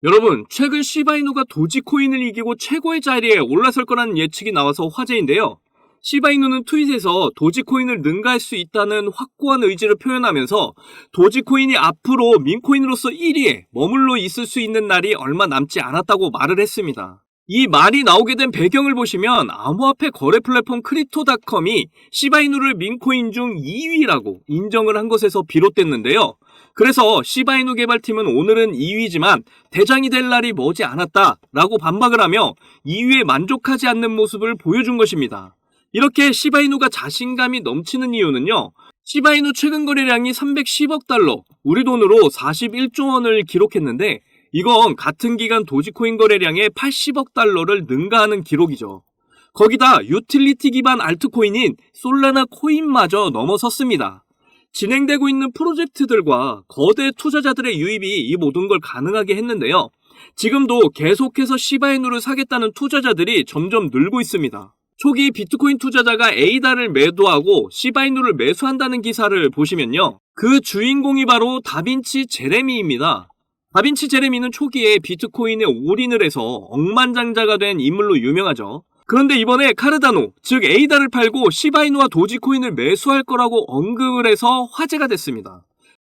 여러분, 최근 시바이누가 도지코인을 이기고 최고의 자리에 올라설 거라는 예측이 나와서 화제인데요. 시바이누는 트윗에서 도지코인을 능가할 수 있다는 확고한 의지를 표현하면서 도지코인이 앞으로 민코인으로서 1위에 머물러 있을 수 있는 날이 얼마 남지 않았다고 말을 했습니다. 이 말이 나오게 된 배경을 보시면 암호화폐 거래 플랫폼 크립토닷컴이 시바이누를 민코인 중 2위라고 인정을 한 것에서 비롯됐는데요. 그래서 시바이누 개발팀은 오늘은 2위지만 대장이 될 날이 머지 않았다라고 반박을 하며 2위에 만족하지 않는 모습을 보여준 것입니다. 이렇게 시바이누가 자신감이 넘치는 이유는요. 시바이누 최근 거래량이 310억 달러, 우리 돈으로 41조 원을 기록했는데 이건 같은 기간 도지코인 거래량의 80억 달러를 능가하는 기록이죠. 거기다 유틸리티 기반 알트코인인 솔라나 코인마저 넘어섰습니다. 진행되고 있는 프로젝트들과 거대 투자자들의 유입이 이 모든 걸 가능하게 했는데요. 지금도 계속해서 시바이누를 사겠다는 투자자들이 점점 늘고 있습니다. 초기 비트코인 투자자가 에이다를 매도하고 시바이누를 매수한다는 기사를 보시면요. 그 주인공이 바로 다빈치 제레미입니다. 다빈치 제레미는 초기에 비트코인에 올인을 해서 억만장자가 된 인물로 유명하죠. 그런데 이번에 카르다노, 즉 에이다를 팔고 시바이누와 도지코인을 매수할 거라고 언급을 해서 화제가 됐습니다.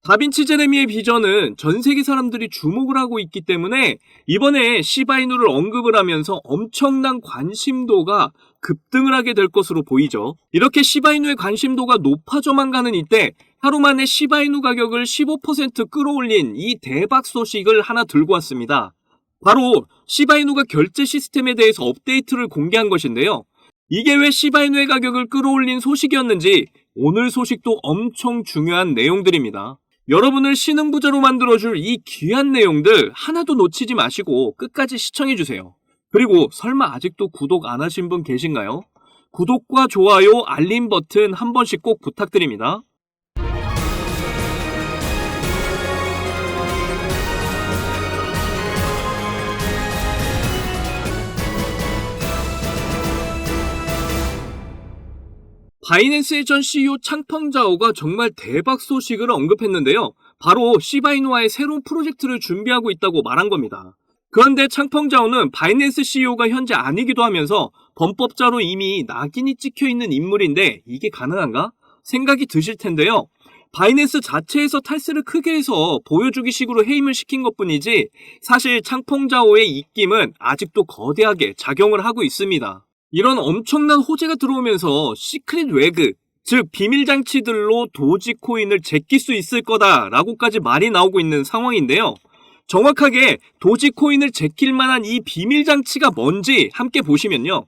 다빈치 제레미의 비전은 전 세계 사람들이 주목을 하고 있기 때문에 이번에 시바이누를 언급을 하면서 엄청난 관심도가 급등을 하게 될 것으로 보이죠. 이렇게 시바이누의 관심도가 높아져만 가는 이때 하루 만에 시바이누 가격을 15% 끌어올린 이 대박 소식을 하나 들고 왔습니다. 바로 시바이누가 결제 시스템에 대해서 업데이트를 공개한 것인데요. 이게 왜 시바이누의 가격을 끌어올린 소식이었는지 오늘 소식도 엄청 중요한 내용들입니다. 여러분을 신흥부자로 만들어줄 이 귀한 내용들 하나도 놓치지 마시고 끝까지 시청해주세요. 그리고 설마 아직도 구독 안 하신 분 계신가요? 구독과 좋아요, 알림 버튼 한 번씩 꼭 부탁드립니다. 바이낸스의 전 CEO 창펑자오가 정말 대박 소식을 언급했는데요. 바로 시바이누와의 새로운 프로젝트를 준비하고 있다고 말한 겁니다. 그런데 창펑자오는 바이낸스 CEO가 현재 아니기도 하면서 범법자로 이미 낙인이 찍혀있는 인물인데 이게 가능한가? 생각이 드실 텐데요. 바이낸스 자체에서 탈세를 크게 해서 보여주기 식으로 해임을 시킨 것뿐이지 사실 창펑자오의 입김은 아직도 거대하게 작용을 하고 있습니다. 이런 엄청난 호재가 들어오면서 시크릿 웨그, 즉 비밀장치들로 도지코인을 제낄 수 있을 거다라고까지 말이 나오고 있는 상황인데요. 정확하게 도지코인을 제낄 만한 이 비밀장치가 뭔지 함께 보시면요.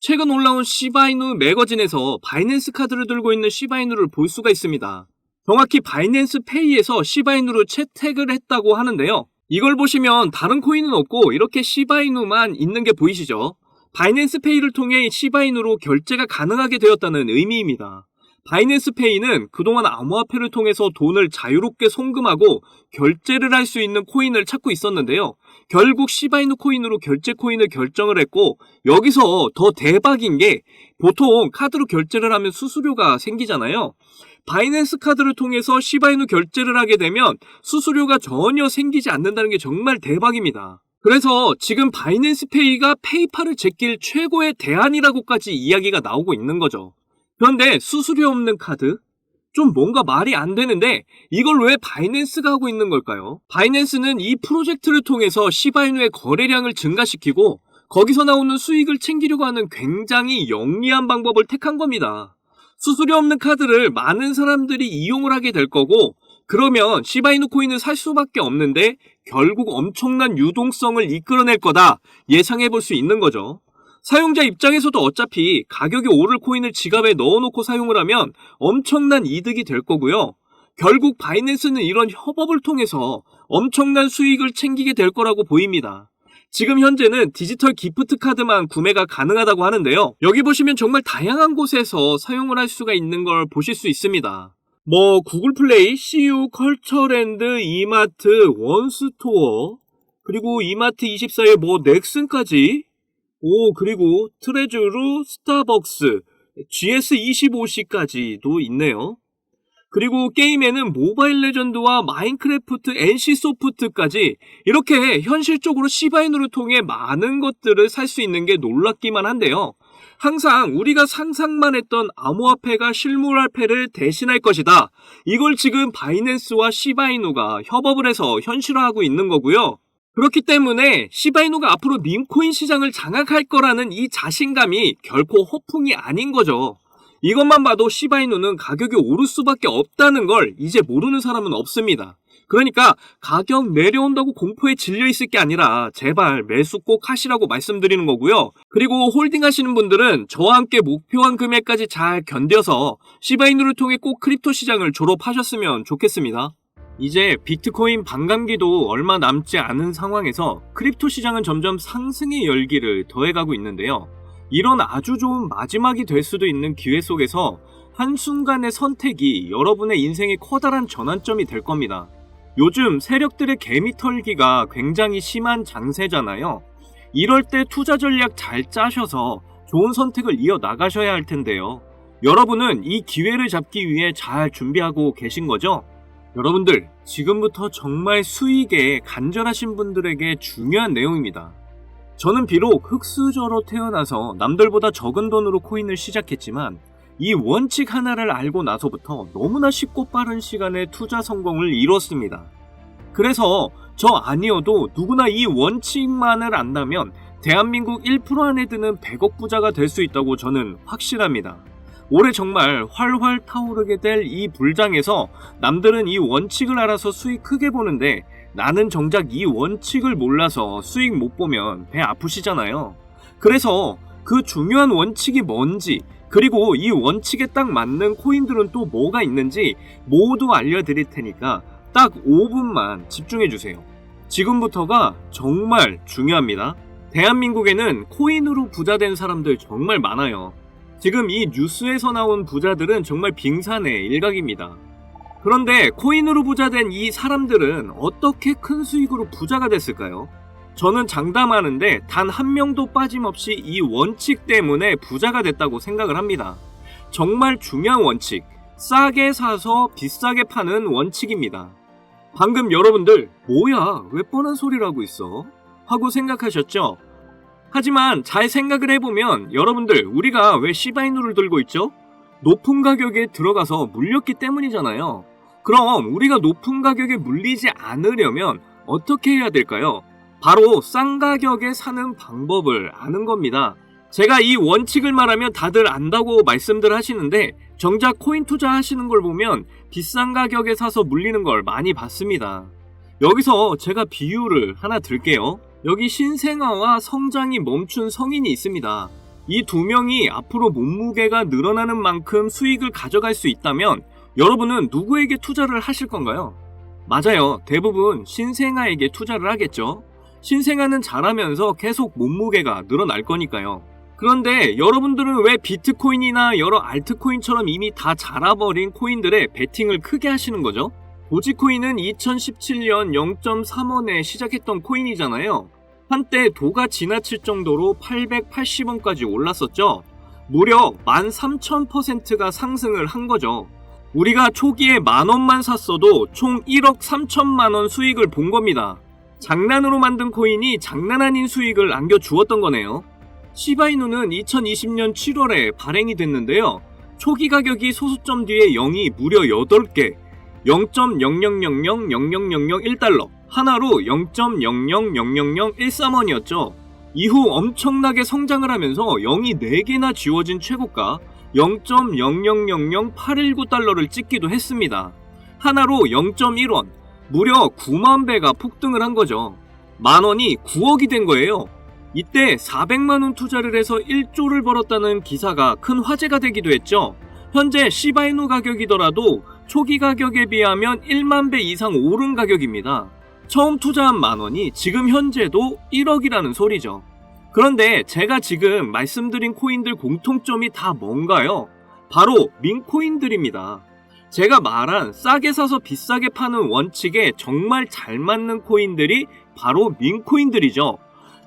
최근 올라온 시바이누 매거진에서 바이낸스 카드를 들고 있는 시바이누를 볼 수가 있습니다. 정확히 바이낸스 페이에서 시바이누를 채택을 했다고 하는데요. 이걸 보시면 다른 코인은 없고 이렇게 시바이누만 있는 게 보이시죠? 바이낸스 페이를 통해 시바이누로 결제가 가능하게 되었다는 의미입니다. 바이낸스 페이는 그동안 암호화폐를 통해서 돈을 자유롭게 송금하고 결제를 할 수 있는 코인을 찾고 있었는데요. 결국 시바이누 코인으로 결제 코인을 결정을 했고 여기서 더 대박인 게 보통 카드로 결제를 하면 수수료가 생기잖아요. 바이낸스 카드를 통해서 시바이누 결제를 하게 되면 수수료가 전혀 생기지 않는다는 게 정말 대박입니다. 그래서 지금 바이낸스 페이가 페이팔을 제낄 최고의 대안이라고까지 이야기가 나오고 있는 거죠. 그런데 수수료 없는 카드? 좀 뭔가 말이 안 되는데 이걸 왜 바이낸스가 하고 있는 걸까요? 바이낸스는 이 프로젝트를 통해서 시바이누의 거래량을 증가시키고 거기서 나오는 수익을 챙기려고 하는 굉장히 영리한 방법을 택한 겁니다. 수수료 없는 카드를 많은 사람들이 이용을 하게 될 거고 그러면 시바이누 코인을 살 수밖에 없는데 결국 엄청난 유동성을 이끌어낼 거다 예상해 볼 수 있는 거죠. 사용자 입장에서도 어차피 가격이 오를 코인을 지갑에 넣어놓고 사용을 하면 엄청난 이득이 될 거고요. 결국 바이낸스는 이런 협업을 통해서 엄청난 수익을 챙기게 될 거라고 보입니다. 지금 현재는 디지털 기프트 카드만 구매가 가능하다고 하는데요. 여기 보시면 정말 다양한 곳에서 사용을 할 수가 있는 걸 보실 수 있습니다. 구글 플레이, CU, 컬처랜드, 이마트, 원스토어, 그리고 이마트 24에 넥슨까지, 그리고 트레저루, 스타벅스, GS25C까지도 있네요. 그리고 게임에는 모바일 레전드와 마인크래프트, NC소프트까지 이렇게 현실적으로 시바이누를 통해 많은 것들을 살 수 있는 게 놀랍기만 한데요. 항상 우리가 상상만 했던 암호화폐가 실물화폐를 대신할 것이다. 이걸 지금 바이낸스와 시바이누가 협업을 해서 현실화하고 있는 거고요. 그렇기 때문에 시바이누가 앞으로 밈코인 시장을 장악할 거라는 이 자신감이 결코 허풍이 아닌 거죠. 이것만 봐도 시바이누는 가격이 오를 수밖에 없다는 걸 이제 모르는 사람은 없습니다. 그러니까 가격 내려온다고 공포에 질려 있을 게 아니라 제발 매수 꼭 하시라고 말씀드리는 거고요. 그리고 홀딩 하시는 분들은 저와 함께 목표한 금액까지 잘 견뎌서 시바이누를 통해 꼭 크립토 시장을 졸업하셨으면 좋겠습니다. 이제 비트코인 반감기도 얼마 남지 않은 상황에서 크립토 시장은 점점 상승의 열기를 더해가고 있는데요. 이런 아주 좋은 마지막이 될 수도 있는 기회 속에서 한순간의 선택이 여러분의 인생의 커다란 전환점이 될 겁니다. 요즘 세력들의 개미 털기가 굉장히 심한 장세잖아요. 이럴 때 투자 전략 잘 짜셔서 좋은 선택을 이어나가셔야 할 텐데요. 여러분은 이 기회를 잡기 위해 잘 준비하고 계신 거죠? 여러분들, 지금부터 정말 수익에 간절하신 분들에게 중요한 내용입니다. 저는 비록 흙수저로 태어나서 남들보다 적은 돈으로 코인을 시작했지만 이 원칙 하나를 알고 나서부터 너무나 쉽고 빠른 시간에 투자 성공을 이뤘습니다. 그래서 저 아니어도 누구나 이 원칙만을 안다면 대한민국 1% 안에 드는 100억 부자가 될 수 있다고 저는 확실합니다. 올해 정말 활활 타오르게 될 이 불장에서 남들은 이 원칙을 알아서 수익 크게 보는데 나는 정작 이 원칙을 몰라서 수익 못 보면 배 아프시잖아요. 그래서 그 중요한 원칙이 뭔지, 그리고 이 원칙에 딱 맞는 코인들은 또 뭐가 있는지 모두 알려드릴 테니까 딱 5분만 집중해주세요. 지금부터가 정말 중요합니다. 대한민국에는 코인으로 부자 된 사람들 정말 많아요. 지금 이 뉴스에서 나온 부자들은 정말 빙산의 일각입니다. 그런데 코인으로 부자 된 이 사람들은 어떻게 큰 수익으로 부자가 됐을까요? 저는 장담하는데 단 한 명도 빠짐없이 이 원칙 때문에 부자가 됐다고 생각을 합니다. 정말 중요한 원칙, 싸게 사서 비싸게 파는 원칙입니다. 방금 여러분들 뭐야 왜 뻔한 소리를 하고 있어? 하고 생각하셨죠? 하지만 잘 생각을 해보면 여러분들 우리가 왜 시바이누를 들고 있죠? 높은 가격에 들어가서 물렸기 때문이잖아요. 그럼 우리가 높은 가격에 물리지 않으려면 어떻게 해야 될까요? 바로 싼 가격에 사는 방법을 아는 겁니다. 제가 이 원칙을 말하면 다들 안다고 말씀들 하시는데 정작 코인 투자하시는 걸 보면 비싼 가격에 사서 물리는 걸 많이 봤습니다. 여기서 제가 비유를 하나 들게요. 여기 신생아와 성장이 멈춘 성인이 있습니다. 이 두 명이 앞으로 몸무게가 늘어나는 만큼 수익을 가져갈 수 있다면 여러분은 누구에게 투자를 하실 건가요? 맞아요. 대부분 신생아에게 투자를 하겠죠. 신생아는 자라면서 계속 몸무게가 늘어날 거니까요. 그런데 여러분들은 왜 비트코인이나 여러 알트코인처럼 이미 다 자라버린 코인들에 베팅을 크게 하시는 거죠? 도지코인은 2017년 0.3원에 시작했던 코인이잖아요. 한때 도가 지나칠 정도로 880원까지 올랐었죠. 무려 13,000%가 상승을 한 거죠. 우리가 초기에 만원만 샀어도 총 1억 3천만원 수익을 본 겁니다. 장난으로 만든 코인이 장난 아닌 수익을 안겨주었던 거네요. 시바이누는 2020년 7월에 발행이 됐는데요. 초기 가격이 소수점 뒤에 0이 무려 8개, 0.000000001달러, 하나로 0.00000013원이었죠. 이후 엄청나게 성장을 하면서 0이 4개나 지워진 최고가 0.0000819달러를 찍기도 했습니다. 하나로 0.1원, 무려 9만 배가 폭등을 한 거죠. 만원이 9억이 된 거예요. 이때 400만원 투자를 해서 1조를 벌었다는 기사가 큰 화제가 되기도 했죠. 현재 시바이누 가격이더라도 초기 가격에 비하면 1만 배 이상 오른 가격입니다. 처음 투자한 만원이 지금 현재도 1억이라는 소리죠. 그런데 제가 지금 말씀드린 코인들 공통점이 다 뭔가요? 바로 밈코인들입니다. 제가 말한 싸게 사서 비싸게 파는 원칙에 정말 잘 맞는 코인들이 바로 밈코인들이죠.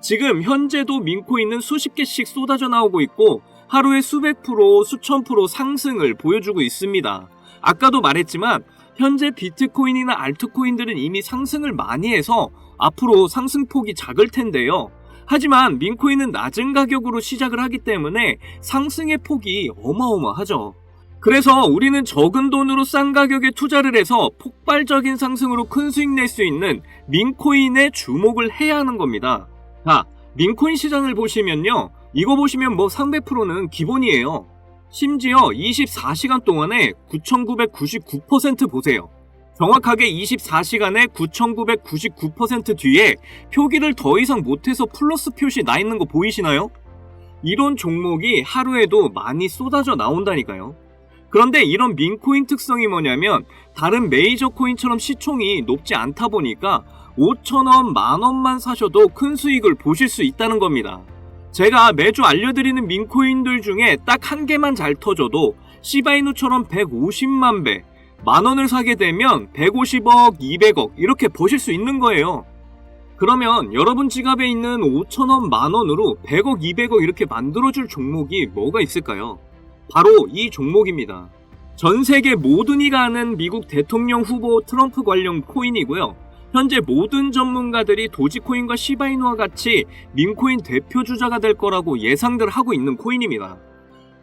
지금 현재도 밈코인은 수십 개씩 쏟아져 나오고 있고 하루에 수백 프로, 수천 프로 상승을 보여주고 있습니다. 아까도 말했지만 현재 비트코인이나 알트코인들은 이미 상승을 많이 해서 앞으로 상승폭이 작을 텐데요. 하지만 민코인은 낮은 가격으로 시작을 하기 때문에 상승의 폭이 어마어마하죠. 그래서 우리는 적은 돈으로 싼 가격에 투자를 해서 폭발적인 상승으로 큰 수익 낼 수 있는 민코인에 주목을 해야 하는 겁니다. 자, 민코인 시장을 보시면요. 이거 보시면 뭐 300%는 기본이에요. 심지어 24시간 동안에 9,999% 보세요. 정확하게 24시간에 9,999% 뒤에 표기를 더 이상 못해서 플러스 표시 나 있는 거 보이시나요? 이런 종목이 하루에도 많이 쏟아져 나온다니까요. 그런데 이런 민코인 특성이 뭐냐면 다른 메이저 코인처럼 시총이 높지 않다 보니까 5,000원, 만원만 사셔도 큰 수익을 보실 수 있다는 겁니다. 제가 매주 알려드리는 민코인들 중에 딱 한 개만 잘 터져도 시바이누처럼 150만 배, 만원을 사게 되면 150억, 200억 이렇게 버실 수 있는 거예요. 그러면 여러분 지갑에 있는 5,000원, 만원으로 100억, 200억 이렇게 만들어줄 종목이 뭐가 있을까요? 바로 이 종목입니다. 전 세계 모든 이가 아는 미국 대통령 후보 트럼프 관련 코인이고요. 현재 모든 전문가들이 도지코인과 시바이누와 같이 민코인 대표 주자가 될 거라고 예상들 하고 있는 코인입니다.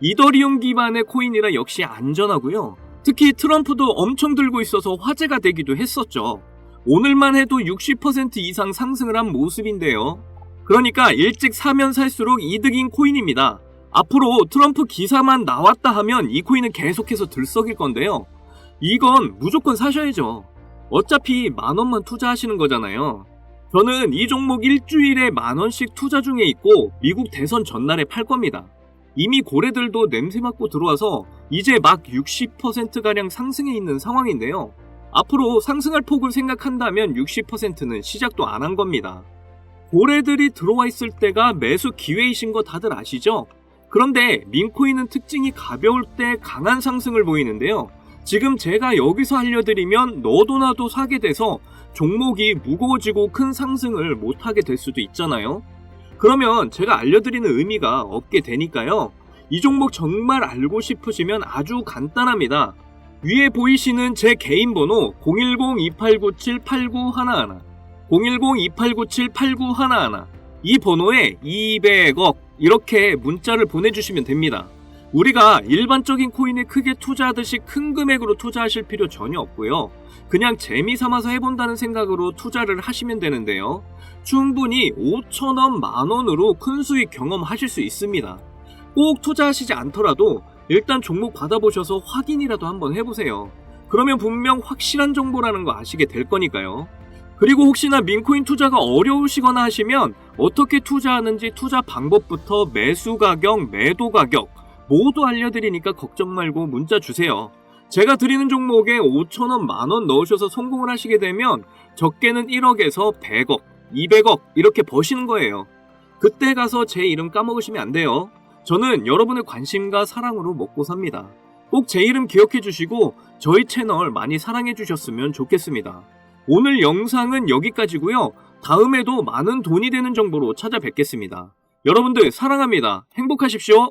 이더리움 기반의 코인이라 역시 안전하고요. 특히 트럼프도 엄청 들고 있어서 화제가 되기도 했었죠. 오늘만 해도 60% 이상 상승을 한 모습인데요. 그러니까 일찍 사면 살수록 이득인 코인입니다. 앞으로 트럼프 기사만 나왔다 하면 이 코인은 계속해서 들썩일 건데요. 이건 무조건 사셔야죠. 어차피 만원만 투자하시는 거잖아요. 저는 이 종목 일주일에 만원씩 투자 중에 있고 미국 대선 전날에 팔 겁니다. 이미 고래들도 냄새 맡고 들어와서 이제 막 60%가량 상승해 있는 상황인데요. 앞으로 상승할 폭을 생각한다면 60%는 시작도 안 한 겁니다. 고래들이 들어와 있을 때가 매수 기회이신 거 다들 아시죠? 그런데 민코인은 특징이 가벼울 때 강한 상승을 보이는데요. 지금 제가 여기서 알려드리면 너도 나도 사게 돼서 종목이 무거워지고 큰 상승을 못하게 될 수도 있잖아요. 그러면 제가 알려드리는 의미가 없게 되니까요. 이 종목 정말 알고 싶으시면 아주 간단합니다. 위에 보이시는 제 개인 번호 010-2897-8911 010-2897-8911 이 번호에 200억 이렇게 문자를 보내주시면 됩니다. 우리가 일반적인 코인에 크게 투자하듯이 큰 금액으로 투자하실 필요 전혀 없고요. 그냥 재미삼아서 해본다는 생각으로 투자를 하시면 되는데요. 충분히 5,000원, 만원으로 큰 수익 경험하실 수 있습니다. 꼭 투자하시지 않더라도 일단 종목 받아보셔서 확인이라도 한번 해보세요. 그러면 분명 확실한 정보라는 거 아시게 될 거니까요. 그리고 혹시나 민코인 투자가 어려우시거나 하시면 어떻게 투자하는지 투자 방법부터 매수 가격, 매도 가격 모두 알려드리니까 걱정 말고 문자 주세요. 제가 드리는 종목에 5,000원, 만원 넣으셔서 성공을 하시게 되면 적게는 1억에서 100억, 200억 이렇게 버시는 거예요. 그때 가서 제 이름 까먹으시면 안 돼요. 저는 여러분의 관심과 사랑으로 먹고 삽니다. 꼭 제 이름 기억해 주시고 저희 채널 많이 사랑해 주셨으면 좋겠습니다. 오늘 영상은 여기까지고요. 다음에도 많은 돈이 되는 정보로 찾아뵙겠습니다. 여러분들 사랑합니다. 행복하십시오.